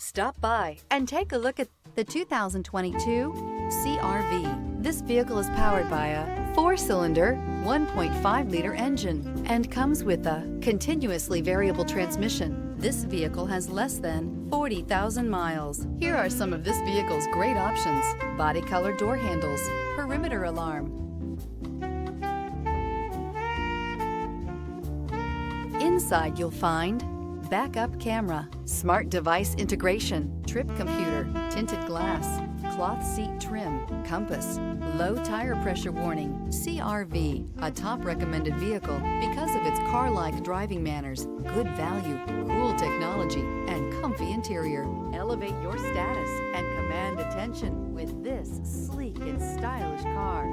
Stop by and take a look at the 2022 CR-V. This vehicle is powered by a 4-cylinder, 1.5-liter engine and comes with a continuously variable transmission. This vehicle has less than 40,000 miles. Here are some of this vehicle's great options: body color door handles, perimeter alarm. Inside you'll find backup camera, smart device integration, trip computer, tinted glass, cloth seat trim, compass, low tire pressure warning. CR-V, a top recommended vehicle because of its car-like driving manners, good value, cool technology, and comfy interior. Elevate your status and command attention with this sleek and stylish car.